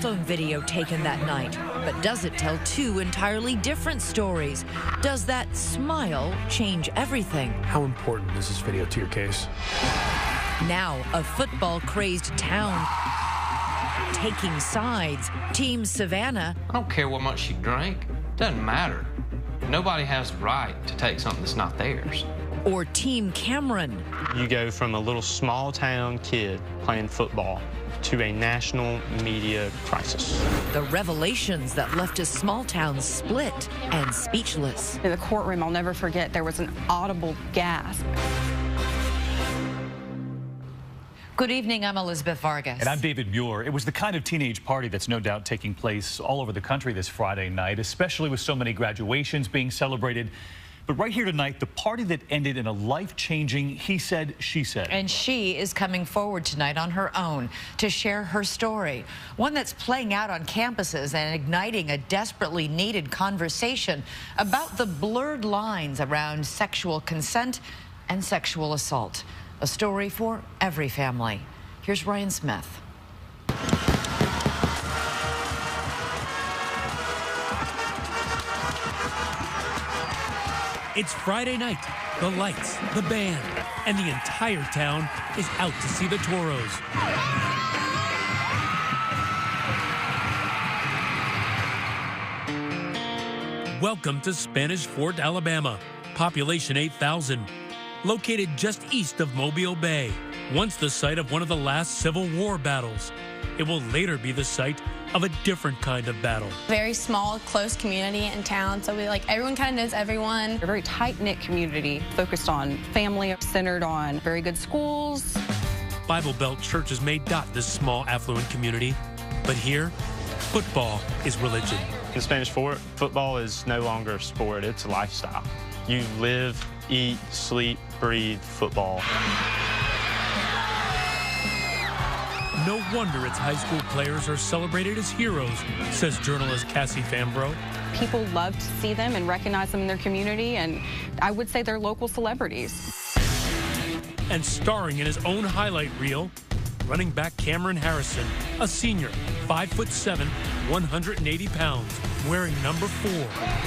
phone video taken that night. But does it tell two entirely different stories? Does that smile change everything? How important is this video to your case? Now, a football-crazed town taking sides. Team Savannah. I don't care what much you drink. Doesn't matter. Nobody has the right to take something that's not theirs. Or Team Cameron. You go from a little small-town kid playing football to a national media crisis. The revelations that left a small town split and speechless. In the courtroom, I'll never forget, there was an audible gasp. Good evening, I'm Elizabeth Vargas. And I'm David Muir. It was the kind of teenage party that's no doubt taking place all over the country this Friday night, especially with so many graduations being celebrated. But right here tonight, the party that ended in a life-changing he said, she said. And she is coming forward tonight on her own to share her story, one that's playing out on campuses and igniting a desperately needed conversation about the blurred lines around sexual consent and sexual assault. A story for every family. Here's Ryan Smith. It's Friday night, the lights, the band, and the entire town is out to see the Toros. Welcome to Spanish Fort, Alabama, population 8,000. Located just east of Mobile Bay, once the site of one of the last Civil War battles. It will later be the site of a different kind of battle. Very small, close community in town, so everyone kind of knows everyone. A very tight-knit community focused on family, centered on very good schools. Bible Belt churches may dot this small, affluent community, but here, football is religion. In Spanish Fort, football is no longer a sport, it's a lifestyle. You live, eat, sleep, breathe football. No wonder its high school players are celebrated as heroes, says journalist Cassie Fambro. People love to see them and recognize them in their community, and I would say they're local celebrities. And starring in his own highlight reel, running back Cameron Harrison, a senior, 5'7", 180 pounds, wearing number 4.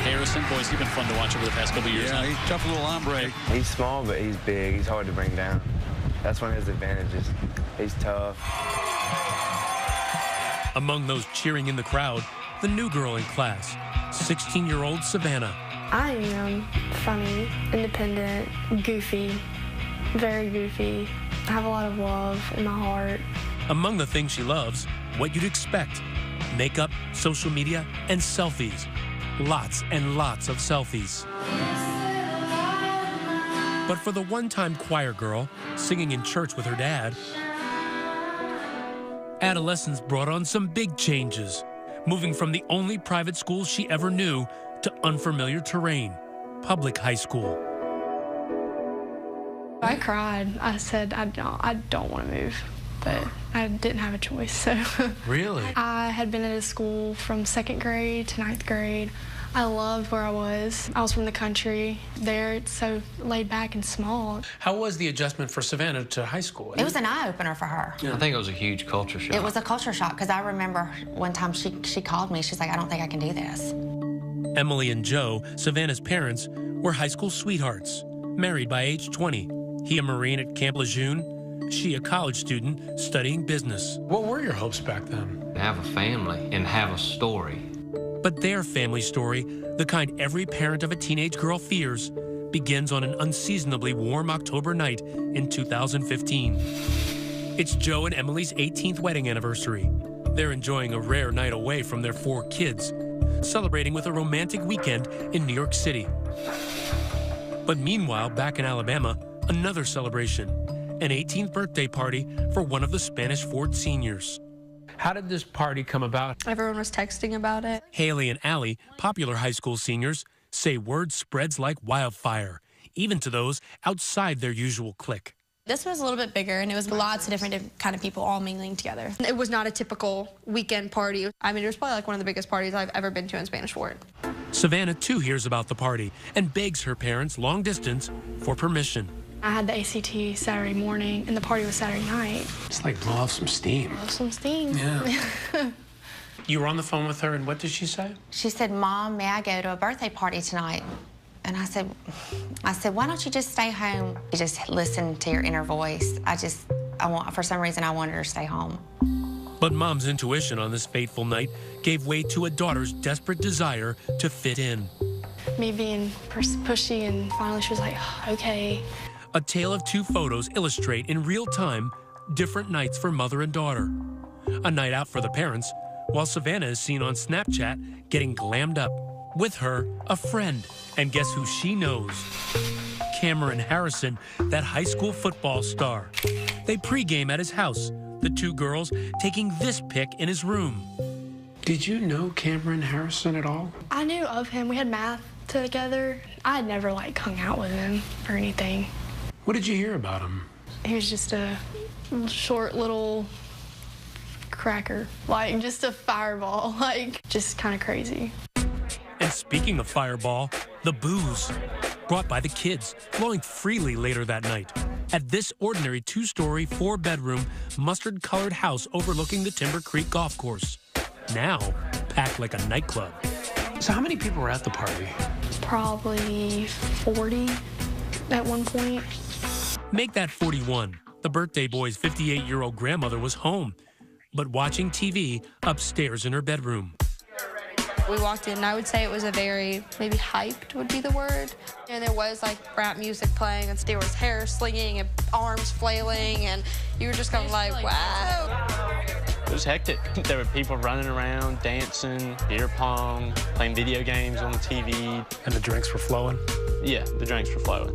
Harrison, boys, he's been fun to watch over the past couple of years. Yeah, he's a tough little hombre. He's small, but he's big. He's hard to bring down. That's one of his advantages. He's tough. Among those cheering in the crowd, the new girl in class, 16-year-old Savannah. I am funny, independent, goofy, very goofy. I have a lot of love in my heart. Among the things she loves, what you'd expect: makeup, social media, and selfies. Lots and lots of selfies. But for the one-time choir girl singing in church with her dad, adolescence brought on some big changes, moving from the only private school she ever knew to unfamiliar terrain, public high school. I cried. I said, I don't want to move, but I didn't have a choice, so. Really? I had been at a school from 2nd grade to 9th grade. I loved where I was. I was from the country. There, it's so laid back and small. How was the adjustment for Savannah to high school? It was an eye-opener for her. I think it was a huge culture shock. It was a culture shock, because I remember one time she called me. She's like, I don't think I can do this. Emily and Joe, Savannah's parents, were high school sweethearts, married by age 20. He a Marine at Camp Lejeune, she a college student studying business. What were your hopes back then? To have a family and have a story. But their family story, the kind every parent of a teenage girl fears, begins on an unseasonably warm October night in 2015. It's Joe and Emily's 18th wedding anniversary. They're enjoying a rare night away from their 4 kids, celebrating with a romantic weekend in New York City. But meanwhile, back in Alabama, another celebration, an 18th birthday party for one of the Spanish Fort seniors. How did this party come about? Everyone was texting about it. Haley and Allie, popular high school seniors, say word spreads like wildfire, even to those outside their usual clique. This was a little bit bigger, and it was lots of different kind of people all mingling together. It was not a typical weekend party. I mean, it was probably like one of the biggest parties I've ever been to in Spanish Fort. Savannah, too, hears about the party and begs her parents, long distance, for permission. I had the ACT Saturday morning, and the party was Saturday night. It's like blow off some steam. Blow some steam. Yeah. You were on the phone with her, and what did she say? She said, Mom, may I go to a birthday party tonight? And I said, why don't you just stay home? You just listen to your inner voice. For some reason, I wanted her to stay home. But Mom's intuition on this fateful night gave way to a daughter's desperate desire to fit in. Me being pushy, and finally she was like, okay. A tale of two photos illustrate in real time different nights for mother and daughter. A night out for the parents, while Savannah is seen on Snapchat getting glammed up. With her, a friend. And guess who she knows? Cameron Harrison, that high school football star. They pregame at his house, the two girls taking this pic in his room. Did you know Cameron Harrison at all? I knew of him. We had math together. I had never, hung out with him or anything. What did you hear about him? He was just a short little cracker. Just a fireball. Just kind of crazy. And speaking of fireball, the booze brought by the kids, flowing freely later that night at this ordinary 2-story, 4-bedroom, mustard-colored house overlooking the Timber Creek golf course. Now packed like a nightclub. So how many people were at the party? Probably 40 at one point. Make that 41. The birthday boy's 58-year-old grandmother was home, but watching TV upstairs in her bedroom. We walked in, and I would say it was a very, maybe hyped would be the word. And there was rap music playing, and there was hair slinging and arms flailing, and you were just kind of like, wow. It was hectic. There were people running around, dancing, beer pong, playing video games on the TV. And the drinks were flowing? Yeah, the drinks were flowing.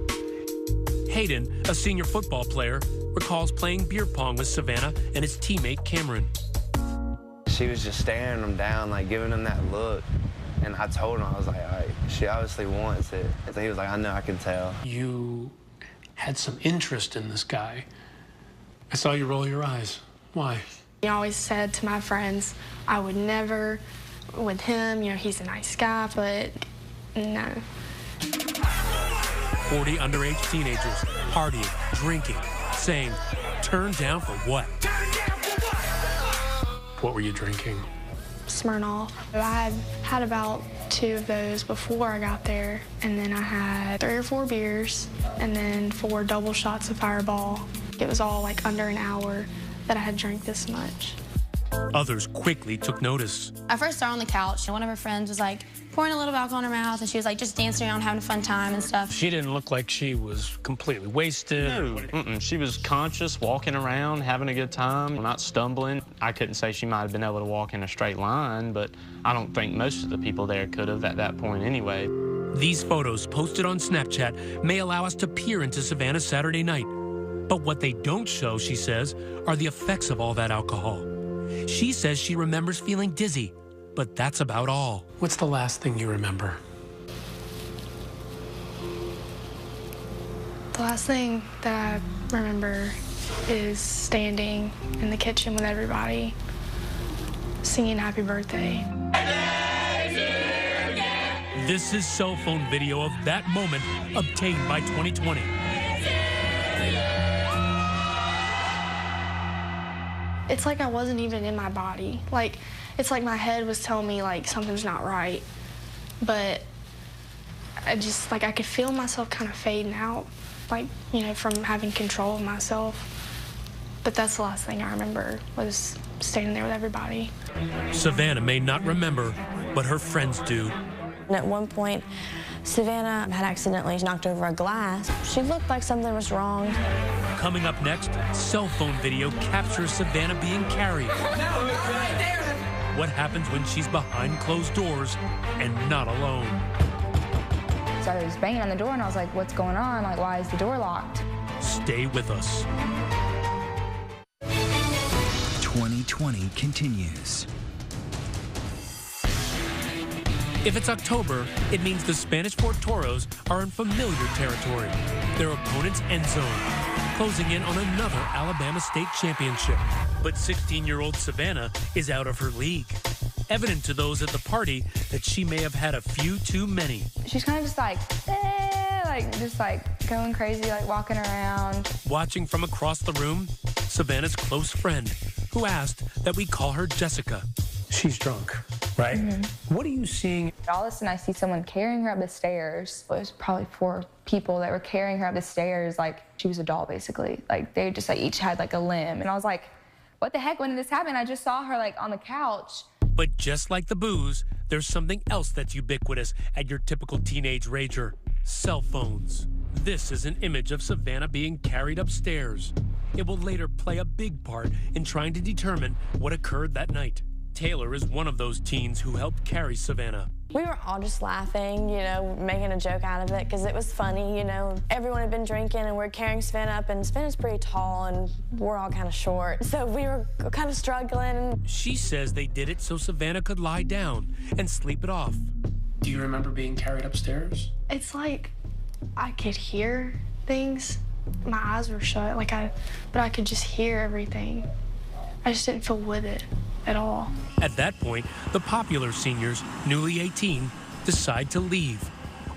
Hayden, a senior football player, recalls playing beer pong with Savannah and his teammate Cameron. She was just staring him down, giving him that look. And I told him, I was like, all right, she obviously wants it. And so he was like, I know, I can tell. You had some interest in this guy. I saw you roll your eyes. Why? He always said to my friends, I would never with him. He's a nice guy, but no. 40 underage teenagers partying, drinking, saying, turn down for what? What were you drinking? Smirnoff. I had about 2 of those before I got there, and then I had 3 or 4 beers, and then 4 double shots of Fireball. It was all under an hour that I had drank this much. Others quickly took notice. I first saw her on the couch, and one of her friends was pouring a little alcohol in her mouth, and she was just dancing around, having a fun time and stuff. She didn't look like she was completely wasted. No, she was conscious, walking around, having a good time, not stumbling. I couldn't say she might have been able to walk in a straight line, but I don't think most of the people there could have at that point anyway. These photos posted on Snapchat may allow us to peer into Savannah's Saturday night. But what they don't show, she says, are the effects of all that alcohol. She says she remembers feeling dizzy, but that's about all. What's the last thing you remember? The last thing that I remember is standing in the kitchen with everybody, singing happy birthday. This is cell phone video of that moment obtained by 2020. It's I wasn't even in my body. It's my head was telling me something's not right. But I just I could feel myself kind of fading out, from having control of myself. But that's the last thing I remember was standing there with everybody. Savannah may not remember, but her friends do. And at one point, Savannah had accidentally knocked over a glass. She looked like something was wrong. Coming up next, cell phone video captures Savannah being carried. What happens when she's behind closed doors and not alone? So I was banging on the door and I was like, what's going on? Why is the door locked? Stay with us. 2020 continues. If it's October, it means the Spanish Fort Toros are in familiar territory. Their opponent's end zone, closing in on another Alabama State championship. But 16-year-old Savannah is out of her league. Evident to those at the party that she may have had a few too many. She's kind of just going crazy, walking around. Watching from across the room, Savannah's close friend, who asked that we call her Jessica. She's drunk, right? What are you seeing? All of a sudden, I see someone carrying her up the stairs. It was probably 4 people that were carrying her up the stairs like she was a doll, basically. Like, they just like each had like a limb. And I was like, what the heck, when did this happen? I just saw her like on the couch. But just like the booze, there's something else that's ubiquitous at your typical teenage rager: cell phones. This is an image of Savannah being carried upstairs. It will later play a big part in trying to determine what occurred that night. Taylor is one of those teens who helped carry Savannah. We were all just laughing, you know, making a joke out of it because it was funny, you know. Everyone had been drinking and we're carrying Savannah up, and Savannah's pretty tall and we're all kind of short. So we were kind of struggling. She says they did it so Savannah could lie down and sleep it off. Do you remember being carried upstairs? It's like I could hear things. My eyes were shut, but I could just hear everything. I just didn't feel with it at all. At that point, the popular seniors, newly 18, decide to leave,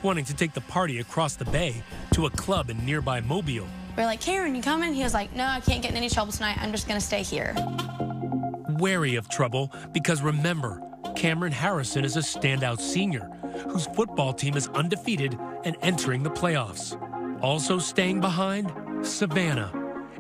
wanting to take the party across the bay to a club in nearby Mobile. We're like, Cameron, you coming? He was like, no, I can't get in any trouble tonight. I'm just gonna stay here. Wary of trouble because remember, Cameron Harrison is a standout senior whose football team is undefeated and entering the playoffs. Also staying behind, Savannah.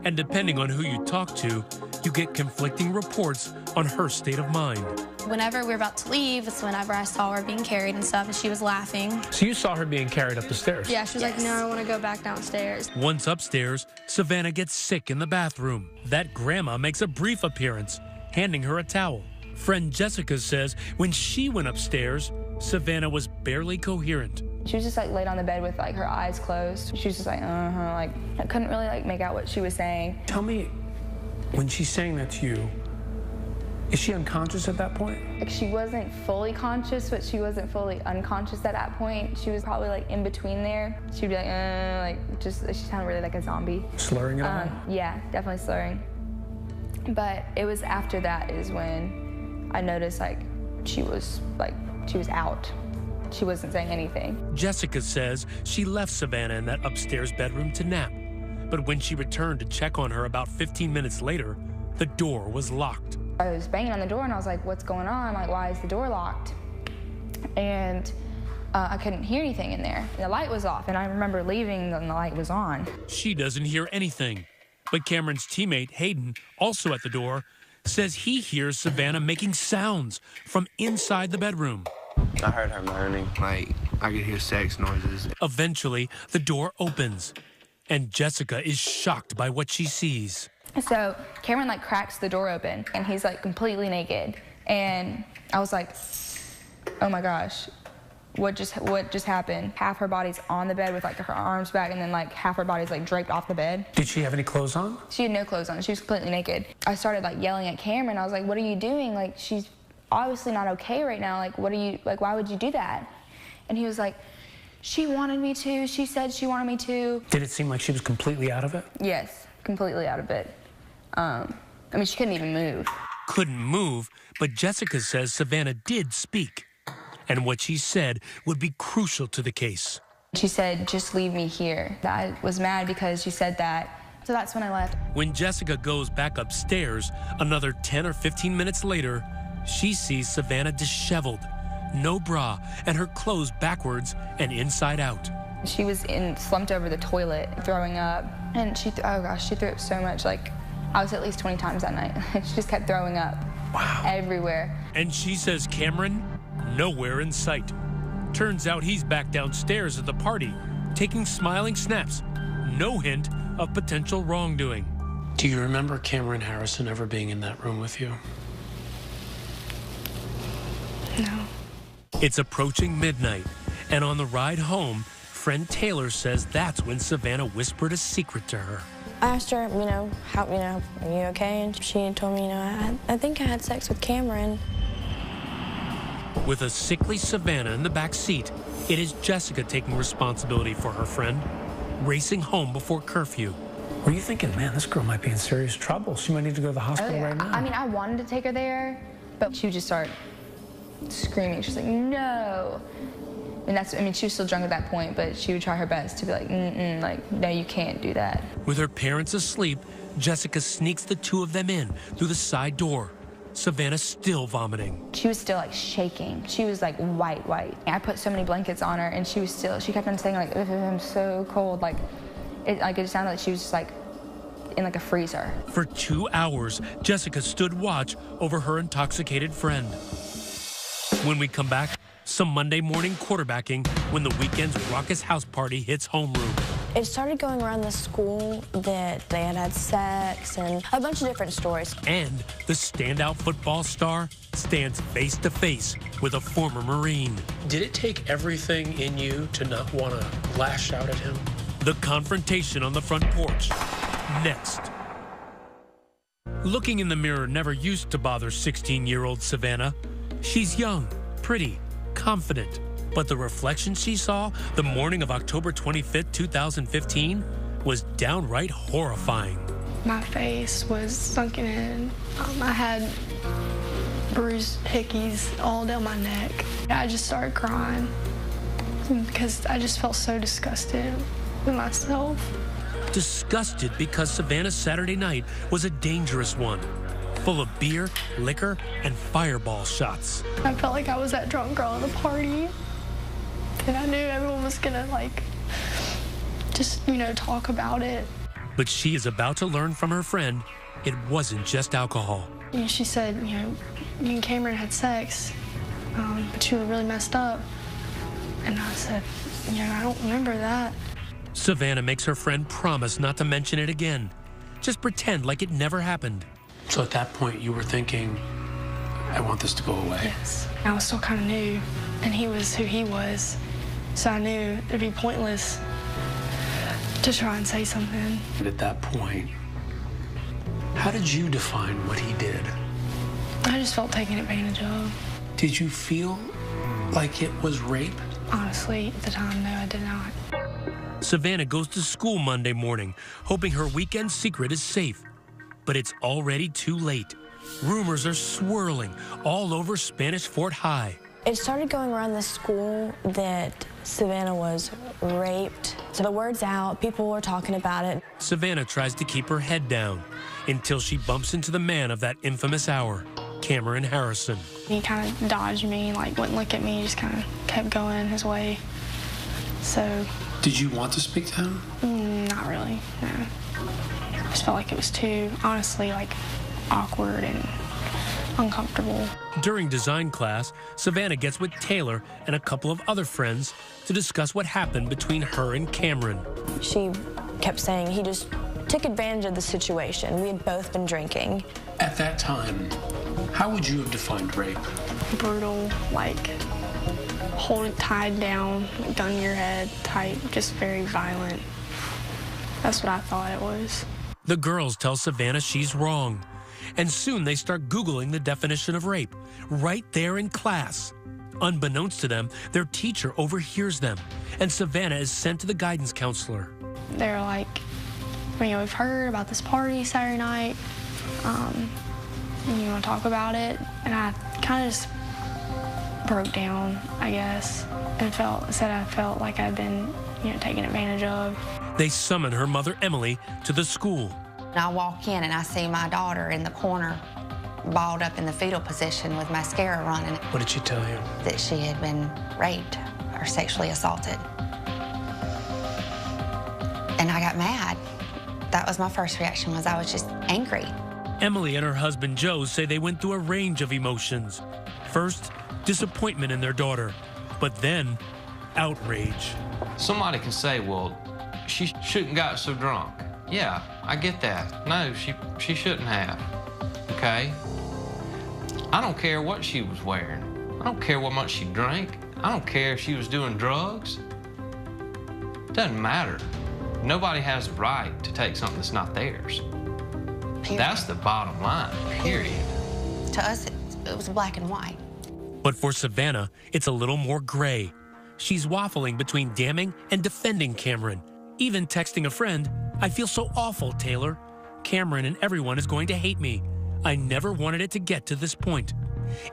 And depending on who you talk to, you get conflicting reports on her state of mind. Whenever we were about to leave, it's whenever I saw her being carried and stuff, and she was laughing. So you saw her being carried up the stairs? Yeah, she was like, no, I want to go back downstairs. Once upstairs, Savannah gets sick in the bathroom. That grandma makes a brief appearance, handing her a towel. Friend Jessica says when she went upstairs, Savannah was barely coherent. She was just like laid on the bed with like her eyes closed. She was just like, like I couldn't really like make out what she was saying. Tell me, when she's saying that to you, is she unconscious at that point? Like, she wasn't fully conscious, but she wasn't fully unconscious at that point. She was probably like in between there. She'd be like she sounded really like a zombie. Slurring it all? Yeah, definitely slurring. But it was after that is when I noticed like she was out. She wasn't saying anything. Jessica says she left Savannah in that upstairs bedroom to nap. But when she returned to check on her about 15 minutes later, the door was locked. I was banging on the door and I was like, what's going on? Like, why is the door locked? And I couldn't hear anything in there. The light was off, and I remember leaving and the light was on. She doesn't hear anything. But Cameron's teammate, Hayden, also at the door, says he hears Savannah making sounds from inside the bedroom. I heard her moaning, like I could hear sex noises. Eventually, the door opens, and Jessica is shocked by what she sees. So Cameron like cracks the door open, and he's like completely naked. And I was like, oh my gosh, what just happened? Half her body's on the bed with like her arms back, and then like half her body's like draped off the bed. Did she have any clothes on? She had no clothes on. She was completely naked. I started like yelling at Cameron. I was like, what are you doing? Like, she's obviously not okay right now. Like, why would you do that? And he was like, she wanted me to. She said she wanted me to. Did it seem like she was completely out of it? Yes, completely out of it. I mean, she couldn't even move. Couldn't move, but Jessica says Savannah did speak. And what she said would be crucial to the case. She said, just leave me here. I was mad because she said that. So that's when I left. When Jessica goes back upstairs, another 10 or 15 minutes later, she sees Savannah disheveled, no bra, and her clothes backwards and inside out. She was slumped over the toilet, throwing up. And she threw up so much. Like, I was at least 20 times that night. She just kept throwing up. Wow. Everywhere. And she says Cameron, nowhere in sight. Turns out he's back downstairs at the party, taking smiling snaps. No hint of potential wrongdoing. Do you remember Cameron Harrison ever being in that room with you? No. It's approaching midnight, and on the ride home, friend Taylor says that's when Savannah whispered a secret to her. I asked her, are you okay? And she told me, I think I had sex with Cameron. With a sickly Savannah in the back seat, it is Jessica taking responsibility for her friend, racing home before curfew. Were you thinking, man, this girl might be in serious trouble. She might need to go to the hospital right now. I mean, I wanted to take her there, but she would just start screaming. She's like, no. And she was still drunk at that point, but she would try her best to be like, like, no, you can't do that. With her parents asleep, Jessica sneaks the two of them in through the side door. Savannah's still vomiting. She was still like shaking. She was like white. I put so many blankets on her and she kept on saying like, I'm so cold. Like it sounded like she was just like in like a freezer. For 2 hours, Jessica stood watch over her intoxicated friend. When we come back, some Monday morning quarterbacking when the weekend's raucous house party hits homeroom. It started going around the school that they had sex and a bunch of different stories. And the standout football star stands face to face with a former Marine. Did it take everything in you to not want to lash out at him? The confrontation on the front porch. Next. Looking in the mirror never used to bother 16-year-old Savannah. She's young, pretty, confident. But the reflection she saw the morning of October 25th, 2015 was downright horrifying. My face was sunken in. I had bruised hickeys all down my neck. I just started crying because I just felt so disgusted with myself. Disgusted because Savannah's Saturday night was a dangerous one, full of beer, liquor, and fireball shots. I felt like I was that drunk girl at the party. And I knew everyone was gonna like, just, talk about it. But she is about to learn from her friend, it wasn't just alcohol. And she said, you and Cameron had sex, but you were really messed up. And I said, I don't remember that. Savannah makes her friend promise not to mention it again. Just pretend like it never happened. So at that point, you were thinking, I want this to go away. Yes. I was still kind of new, and he was who he was. So I knew it'd be pointless to try and say something. At that point, how did you define what he did? I just felt taken advantage of. Did you feel like it was rape? Honestly, at the time, no, I did not. Savannah goes to school Monday morning, hoping her weekend secret is safe. But it's already too late. Rumors are swirling all over Spanish Fort High. It started going around the school that Savannah was raped. So the word's out, people were talking about it. Savannah tries to keep her head down until she bumps into the man of that infamous hour, Cameron Harrison. He kind of dodged me, wouldn't look at me, just kind of kept going his way. So. Did you want to speak to him? Not really, no. I just felt like it was too, honestly, awkward and uncomfortable. During design class, Savannah gets with Taylor and a couple of other friends to discuss what happened between her and Cameron. She kept saying he just took advantage of the situation. We had both been drinking. At that time, how would you have defined rape? Brutal, hold it tied down, gun to your head type, just very violent. That's what I thought it was. The girls tell Savannah she's wrong. And soon they start Googling the definition of rape, right there in class. Unbeknownst to them, their teacher overhears them, and Savannah is sent to the guidance counselor. They're like, we've heard about this party Saturday night. You want to talk about it? And I kind of just broke down, I guess, and said I felt like I'd been, taken advantage of. They summon her mother, Emily, to the school. I walk in and I see my daughter in the corner, balled up in the fetal position with mascara running. What did she tell you? That she had been raped or sexually assaulted. And I got mad. That was my first reaction, was I was just angry. Emily and her husband, Joe, say they went through a range of emotions. First, disappointment in their daughter, but then outrage. Somebody can say, well, she shouldn't got so drunk. Yeah, I get that. No, she shouldn't have, okay? I don't care what she was wearing. I don't care what much she drank. I don't care if she was doing drugs. Doesn't matter. Nobody has the right to take something that's not theirs. Period. That's the bottom line, period. To us, it was black and white. But for Savannah, it's a little more gray. She's waffling between damning and defending Cameron, even texting a friend, I feel so awful, Taylor. Cameron and everyone is going to hate me. I never wanted it to get to this point.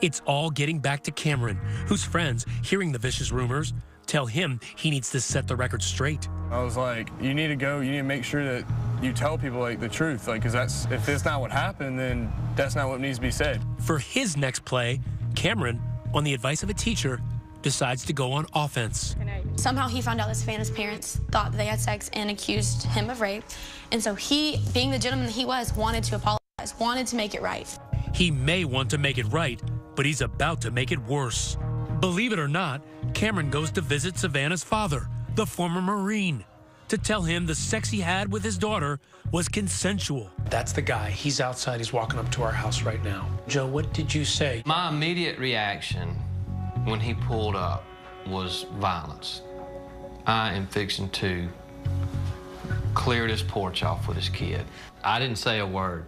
It's all getting back to Cameron, whose friends, hearing the vicious rumors, tell him he needs to set the record straight. I was like, you need to go, you need to make sure that, you tell people like the truth, like, because if it's not what happened, then that's not what needs to be said. For his next play, Cameron, on the advice of a teacher, decides to go on offense. Somehow he found out that Savannah's parents thought that they had sex and accused him of rape. And so he, being the gentleman that he was, wanted to apologize, wanted to make it right. He may want to make it right, but he's about to make it worse. Believe it or not, Cameron goes to visit Savannah's father, the former Marine, to tell him the sex he had with his daughter was consensual. That's the guy. He's outside. He's walking up to our house right now. Joe, what did you say? My immediate reaction when he pulled up was violence. I am fixing to clear this porch off with this kid. I didn't say a word.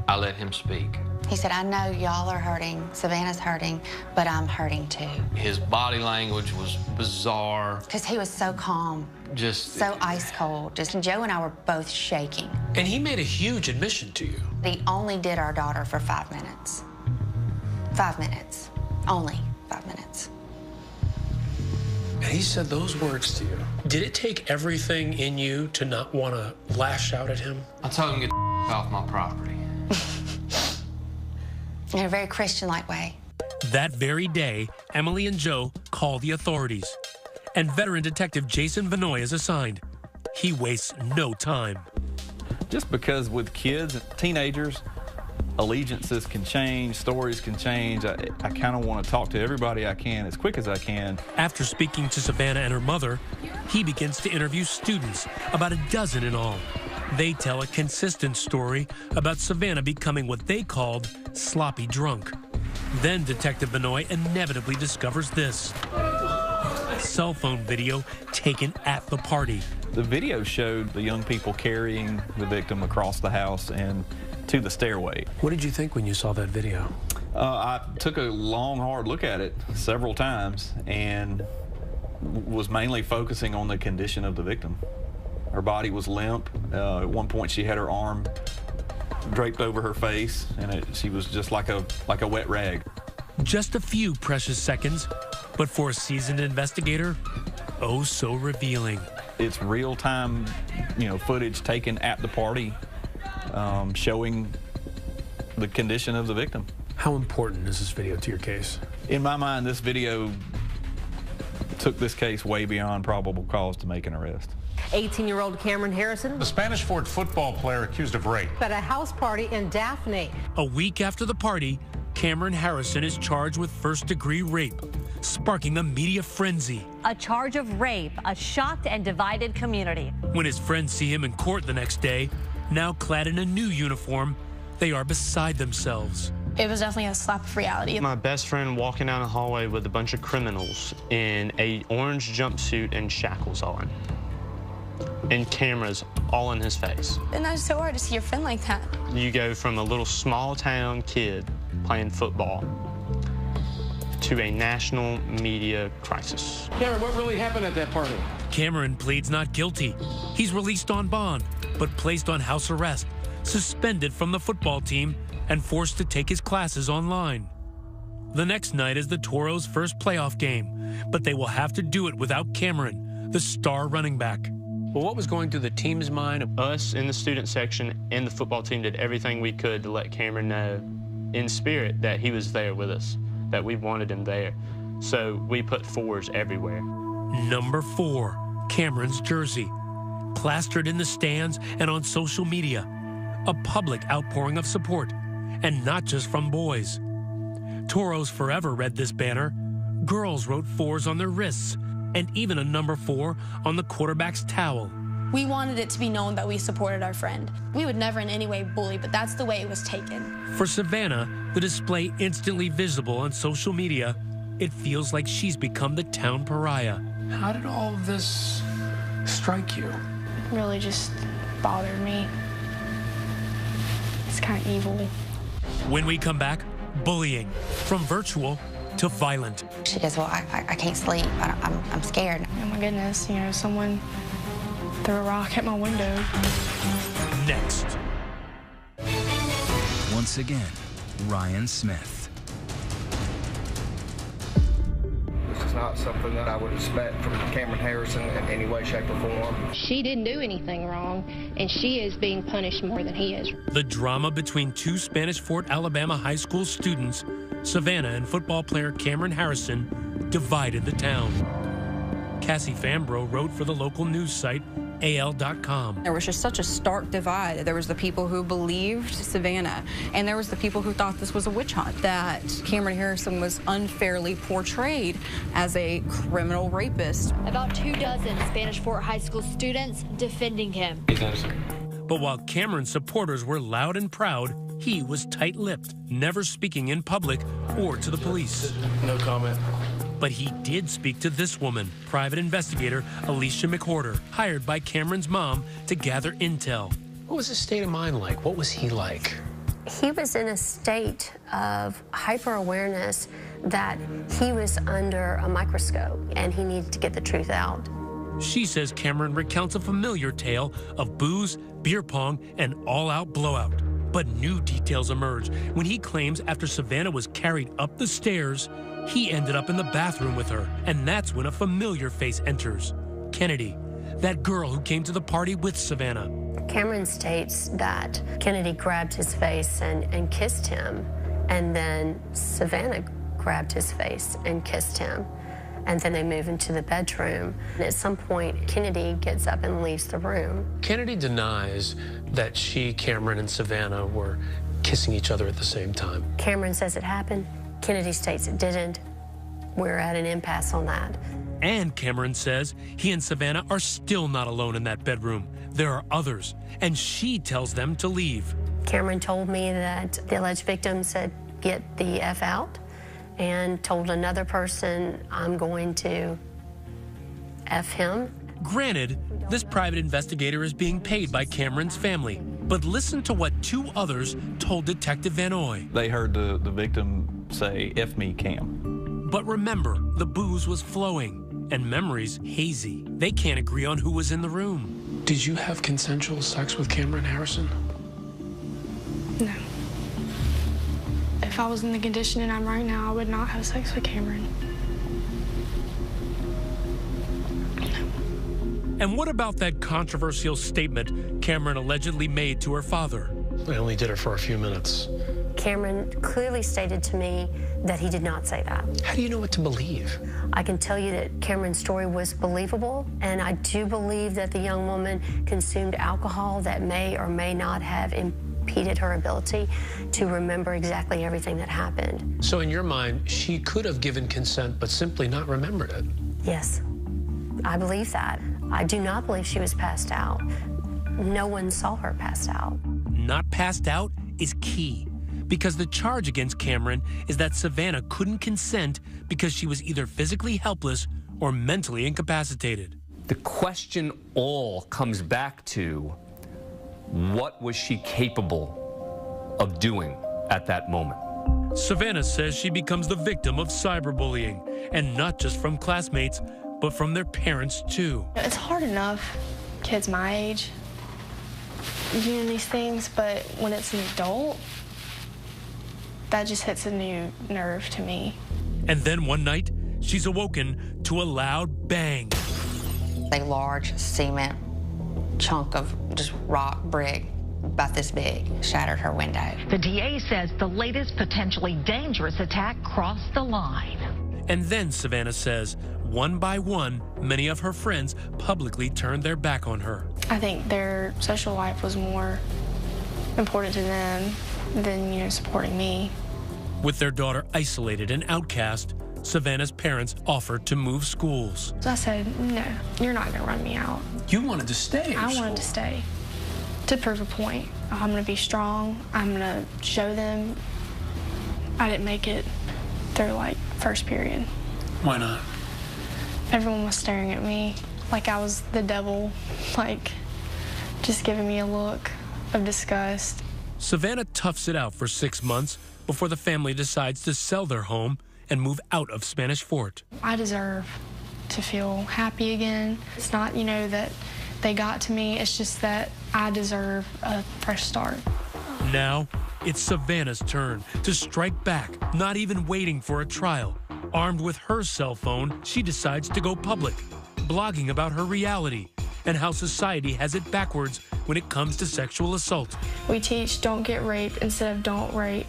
I let him speak. He said, I know y'all are hurting, Savannah's hurting, but I'm hurting too. His body language was bizarre. Because he was so calm. Just so ice cold. Just Joe and I were both shaking. And he made a huge admission to you. He only did our daughter for 5 minutes. 5 minutes. Only 5 minutes. And he said those words to you. Did it take everything in you to not want to lash out at him? I told him to get off my property. In a very Christian-like way. That very day, Emily and Joe call the authorities, and veteran detective Jason Vanoy is assigned. He wastes no time. Just because with kids and teenagers, allegiances can change, stories can change. I kind of want to talk to everybody I can as quick as I can. After speaking to Savannah and her mother, he begins to interview students, about a dozen in all. They tell a consistent story about Savannah becoming what they called sloppy drunk. Then Detective Vanoy inevitably discovers this. Cell phone video taken at the party. The video showed the young people carrying the victim across the house and to the stairway. What did you think when you saw that video? I took a long, hard look at it several times and was mainly focusing on the condition of the victim. Her body was limp. At one point, she had her arm draped over her face, and she was just like a wet rag. Just a few precious seconds, but for a seasoned investigator, oh so revealing. It's real-time, footage taken at the party, showing the condition of the victim. How important is this video to your case? In my mind, this video took this case way beyond probable cause to make an arrest. 18-year-old Cameron Harrison, the Spanish Fort football player accused of rape, at a house party in Daphne. A week after the party, Cameron Harrison is charged with first-degree rape, sparking a media frenzy. A charge of rape, a shocked and divided community. When his friends see him in court the next day, now clad in a new uniform, they are beside themselves. It was definitely a slap of reality. My best friend walking down the hallway with a bunch of criminals in an orange jumpsuit and shackles on, and cameras all in his face. And that's so hard to see your friend like that. You go from a little small town kid playing football to a national media crisis. Cameron, what really happened at that party? Cameron pleads not guilty. He's released on bond, but placed on house arrest, suspended from the football team, and forced to take his classes online. The next night is the Toros' first playoff game, but they will have to do it without Cameron, the star running back. Well, what was going through the team's mind? Us in the student section and the football team did everything we could to let Cameron know in spirit that he was there with us, that we wanted him there. So we put 4s everywhere. Number 4, Cameron's jersey, plastered in the stands and on social media. A public outpouring of support, and not just from boys. Toros Forever read this banner. Girls wrote 4s on their wrists, and even a number 4 on the quarterback's towel. We wanted it to be known that we supported our friend. We would never in any way bully, but that's the way it was taken. For Savannah, the display instantly visible on social media, it feels like she's become the town pariah. How did all of this strike you? It really just bothered me. It's kind of evil. When we come back, bullying, from virtual to violent. She goes, well, I can't sleep. I'm scared. Oh my goodness, someone threw a rock at my window. Next. Once again, Ryan Smith. not something that I would expect from Cameron Harrison in any way, shape, or form. She didn't do anything wrong, and she is being punished more than he is. The drama between two Spanish Fort, Alabama high school students, Savannah and football player Cameron Harrison, divided the town. Cassie Fambro wrote for the local news site AL.com. There was just such a stark divide. There was the people who believed Savannah, and there was the people who thought this was a witch hunt, that Cameron Harrison was unfairly portrayed as a criminal rapist. About 24 Spanish Fort High School students defending him. But while Cameron's supporters were loud and proud, he was tight-lipped, never speaking in public or to the police. No comment. But he did speak to this woman, private investigator Alicia McWhorter, hired by Cameron's mom to gather intel. What was his state of mind like? What was he like? He was in a state of hyper-awareness that he was under a microscope and he needed to get the truth out. She says Cameron recounts a familiar tale of booze, beer pong, and all-out blowout. But new details emerge when he claims after Savannah was carried up the stairs, he ended up in the bathroom with her. And that's when a familiar face enters. Kennedy, that girl who came to the party with Savannah. Cameron states that Kennedy grabbed his face and kissed him, and then Savannah grabbed his face and kissed him. And then they move into the bedroom. And at some point, Kennedy gets up and leaves the room. Kennedy denies that she, Cameron, and Savannah were kissing each other at the same time. Cameron says it happened. Kennedy states it didn't. We're at an impasse on that. And Cameron says he and Savannah are still not alone in that bedroom. There are others, and she tells them to leave. Cameron told me that the alleged victim said, "Get the F out," and told another person, "I'm going to F him." Granted, this private investigator is being paid by Cameron's family, but listen to what two others told Detective Van Oy. They heard the victim say, "F me, Cam." But remember, the booze was flowing and memories hazy. They can't agree on who was in the room. Did you have consensual sex with Cameron Harrison? No. If I was in the condition I'm right now, I would not have sex with Cameron. And what about that controversial statement Cameron allegedly made to her father? I only did it for a few minutes. Cameron clearly stated to me that he did not say that. How do you know what to believe? I can tell you that Cameron's story was believable, and I do believe that the young woman consumed alcohol that may or may not have impeded her ability to remember exactly everything that happened. So in your mind, she could have given consent but simply not remembered it? Yes, I believe that. I do not believe she was passed out. No one saw her passed out. Not passed out is key, because the charge against Cameron is that Savannah couldn't consent because she was either physically helpless or mentally incapacitated. The question all comes back to, what was she capable of doing at that moment? Savannah says she becomes the victim of cyberbullying, and not just from classmates, but from their parents too. It's hard enough, kids my age, doing these things, but when it's an adult, that just hits a new nerve to me. And then one night, she's awoken to a loud bang. A large cement chunk of just rock brick about this big shattered her window. The DA says the latest potentially dangerous attack crossed the line. And then Savannah says, one by one, many of her friends publicly turned their back on her. I think their social life was more important to them than, supporting me. With their daughter isolated and outcast, Savannah's parents offered to move schools. So I said, no, you're not going to run me out. You wanted to stay? I wanted to stay to prove a point. I'm going to be strong. I'm going to show them I didn't make it through, first period. Why not? Everyone was staring at me like I was the devil, just giving me a look of disgust. Savannah toughs it out for 6 months before the family decides to sell their home and move out of Spanish Fort. I deserve to feel happy again. It's not, that they got to me. It's just that I deserve a fresh start. Now, it's Savannah's turn to strike back, not even waiting for a trial, Armed with her cell phone, she decides to go public, blogging about her reality and how society has it backwards when it comes to sexual assault. We teach don't get raped instead of don't rape.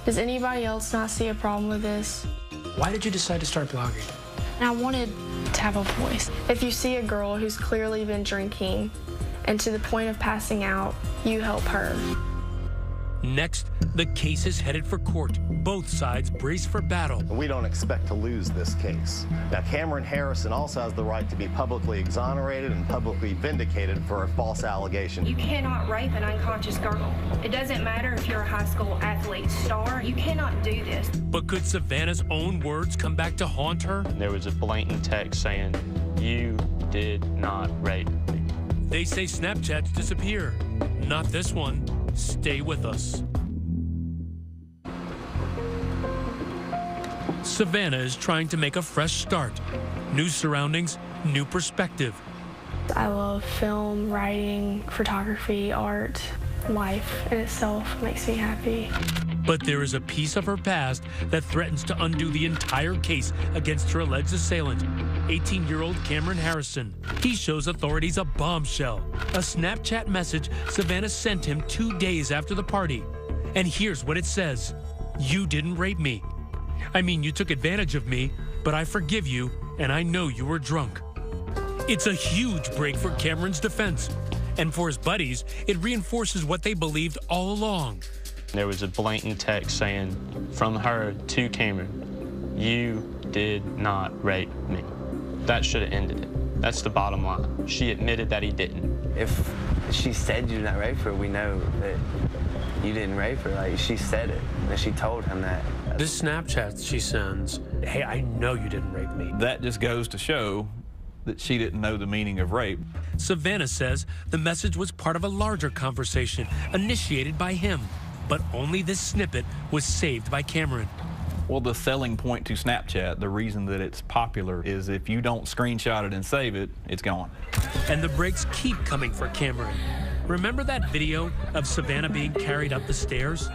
Does anybody else not see a problem with this? Why did you decide to start blogging? And I wanted to have a voice. If you see a girl who's clearly been drinking and to the point of passing out, you help her. Next, the case is headed for court. Both sides brace for battle. We don't expect to lose this case. Now, Cameron Harrison also has the right to be publicly exonerated and publicly vindicated for a false allegation. You cannot rape an unconscious girl. It doesn't matter if you're a high school athlete star. You cannot do this. But could Savannah's own words come back to haunt her? There was a blatant text saying, "You did not rape me." They say Snapchats disappear. Not this one. Stay with us. Savannah is trying to make a fresh start. New surroundings, new perspective. I love film, writing, photography, art. Life in itself makes me happy. But there is a piece of her past that threatens to undo the entire case against her alleged assailant, 18-year-old Cameron Harrison. He shows authorities a bombshell, a Snapchat message Savannah sent him 2 days after the party. And here's what it says: "You didn't rape me. I mean, you took advantage of me, but I forgive you, and I know you were drunk." It's a huge break for Cameron's defense. And for his buddies, it reinforces what they believed all along. There was a blatant text saying from her to Cameron, "You did not rape me." That should have ended it. That's the bottom line. She admitted that he didn't. If she said you did not rape her, we know that you didn't rape her. Like, she said it, and she told him that. This Snapchat she sends, "Hey, I know you didn't rape me." That just goes to show that she didn't know the meaning of rape. Savannah says the message was part of a larger conversation initiated by him, but only this snippet was saved by Cameron. Well, the selling point to Snapchat, the reason that it's popular, is if you don't screenshot it and save it, it's gone. And the breaks keep coming for Cameron. Remember that video of Savannah being carried up the stairs?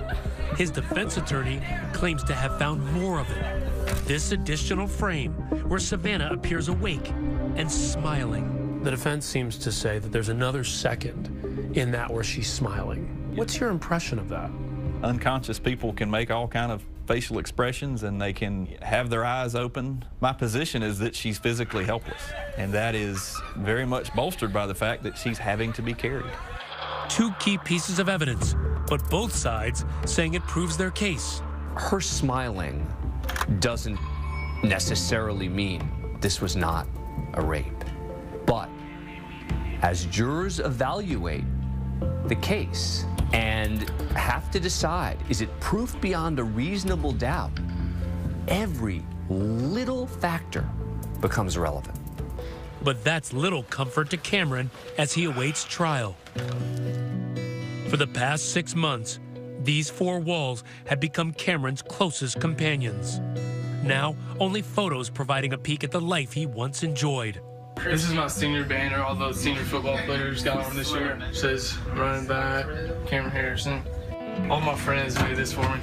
His defense attorney claims to have found more of it. This additional frame where Savannah appears awake and smiling. The defense seems to say that there's another second in that where she's smiling. What's your impression of that? Unconscious people can make all kind of facial expressions and they can have their eyes open. My position is that she's physically helpless, and that is very much bolstered by the fact that she's having to be carried. Two key pieces of evidence, but both sides saying it proves their case. Her smiling doesn't necessarily mean this was not a rape. But as jurors evaluate the case and have to decide, is it proof beyond a reasonable doubt, every little factor becomes relevant. But that's little comfort to Cameron as he awaits trial. For the past 6 months, these four walls have become Cameron's closest companions. Now, only photos providing a peek at the life he once enjoyed. This is my senior banner. All the senior football players got on this year. It says running back, Cameron Harrison. All my friends made this for me.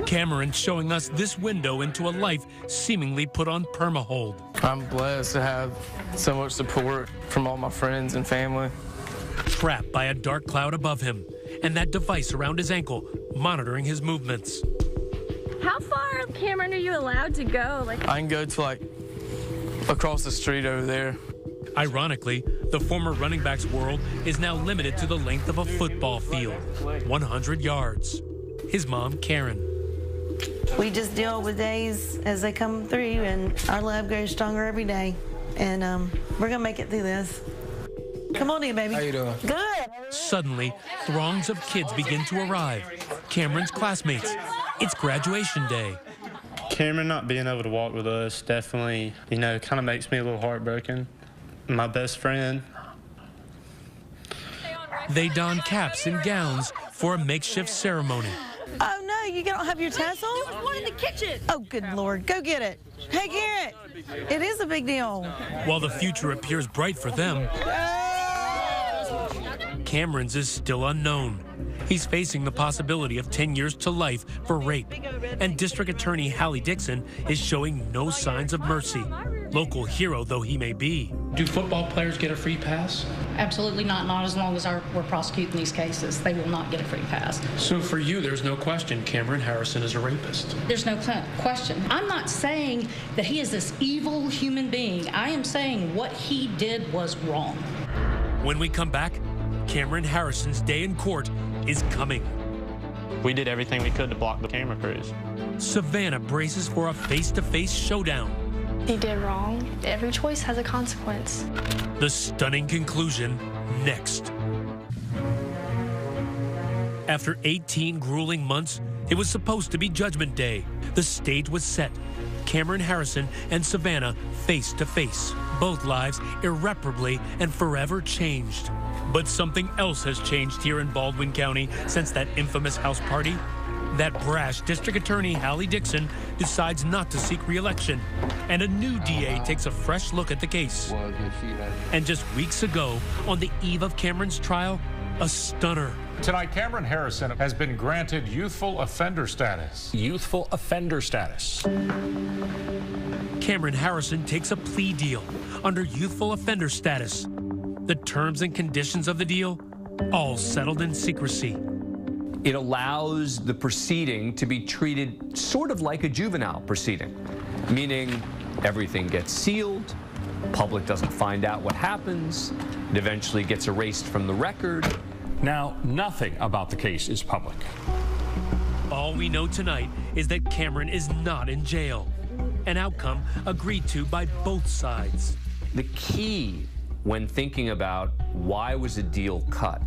Cameron showing us this window into a life seemingly put on perma-hold. I'm blessed to have so much support from all my friends and family. Trapped by a dark cloud above him, and that device around his ankle monitoring his movements. How far, Cameron, are you allowed to go? I can go to like across the street over there. Ironically, the former running back's world is now limited to the length of a football field, 100 yards. His mom, Karen. We just deal with days as they come through, and our love grows stronger every day. And we're gonna make it through this. Come on in, baby. How you doing? Good. Suddenly, throngs of kids begin to arrive. Cameron's classmates. It's graduation day. Cameron not being able to walk with us definitely, kind of makes me a little heartbroken. My best friend. They don caps and gowns for a makeshift ceremony. Oh, no, you don't have your tassel? There was one in the kitchen. Oh, good Lord. Go get it. Hey, Garrett. It is a big deal. While the future appears bright for them, Cameron's is still unknown. He's facing the possibility of 10 years to life for rape. And District Attorney Hallie Dixon is showing no signs of mercy, local hero though he may be. Do football players get a free pass? Absolutely not as long as we're prosecuting these cases. They will not get a free pass. So for you, there's no question Cameron Harrison is a rapist. There's no question. I'm not saying that he is this evil human being. I am saying what he did was wrong. When we come back, Cameron Harrison's day in court is coming. We did everything we could to block the camera crews. Savannah braces for a face-to-face showdown. He did wrong. Every choice has a consequence. The stunning conclusion next. After 18 grueling months, it was supposed to be Judgment Day. The stage was set. Cameron Harrison and Savannah face to face. Both lives irreparably and forever changed. But something else has changed here in Baldwin County since that infamous house party. That brash District Attorney Hallie Dixon decides not to seek re-election, and a new DA takes a fresh look at the case. And just weeks ago, on the eve of Cameron's trial, a stunner. Tonight, Cameron Harrison has been granted youthful offender status. Youthful offender status. Cameron Harrison takes a plea deal under youthful offender status. The terms and conditions of the deal, all settled in secrecy. It allows the proceeding to be treated sort of like a juvenile proceeding, meaning everything gets sealed, public doesn't find out what happens, it eventually gets erased from the record. Now, nothing about the case is public. All we know tonight is that Cameron is not in jail, an outcome agreed to by both sides. The key when thinking about why was a deal cut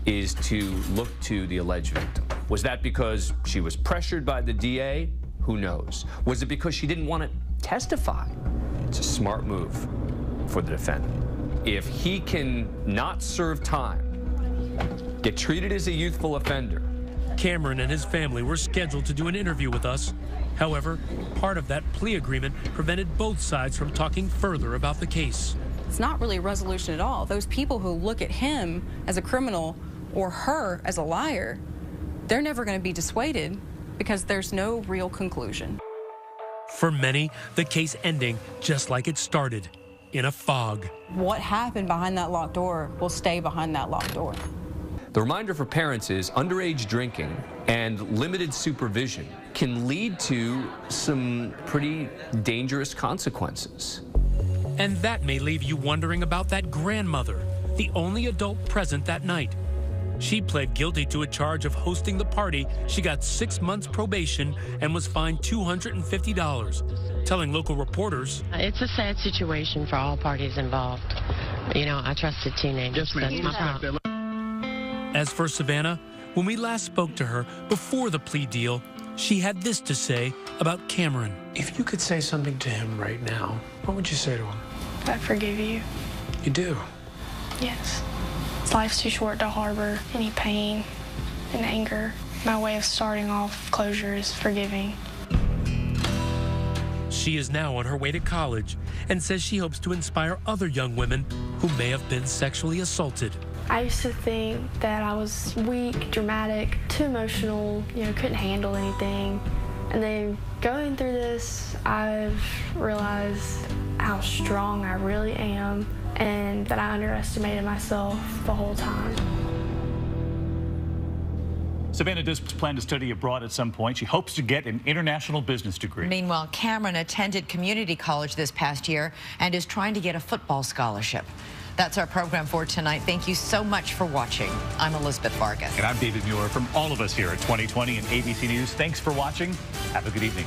is to look to the alleged victim. Was that because she was pressured by the DA? Who knows? Was it because she didn't want to testify? It's a smart move for the defendant. If he can not serve time, get treated as a youthful offender. Cameron and his family were scheduled to do an interview with us. However, part of that plea agreement prevented both sides from talking further about the case. It's not really a resolution at all. Those people who look at him as a criminal or her as a liar, they're never going to be dissuaded because there's no real conclusion. For many, the case ending just like it started, in a fog. What happened behind that locked door will stay behind that locked door. The reminder for parents is underage drinking and limited supervision can lead to some pretty dangerous consequences. And that may leave you wondering about that grandmother, the only adult present that night. She pled guilty to a charge of hosting the party. She got 6 months probation and was fined $250, telling local reporters, "It's a sad situation for all parties involved. You know, I trusted teenagers. That's my problem." As for Savannah, when we last spoke to her before the plea deal, she had this to say about Cameron. If you could say something to him right now, what would you say to him? I forgive you. You do? Yes. Life's too short to harbor any pain and anger. My way of starting off closure is forgiving. She is now on her way to college and says she hopes to inspire other young women who may have been sexually assaulted. I used to think that I was weak, dramatic, too emotional, couldn't handle anything. And then going through this, I've realized how strong I really am and that I underestimated myself the whole time. Savannah does plan to study abroad at some point. She hopes to get an international business degree. Meanwhile, Cameron attended community college this past year and is trying to get a football scholarship. That's our program for tonight. Thank you so much for watching. I'm Elizabeth Vargas. And I'm David Muir. From all of us here at 2020 and ABC News, thanks for watching. Have a good evening.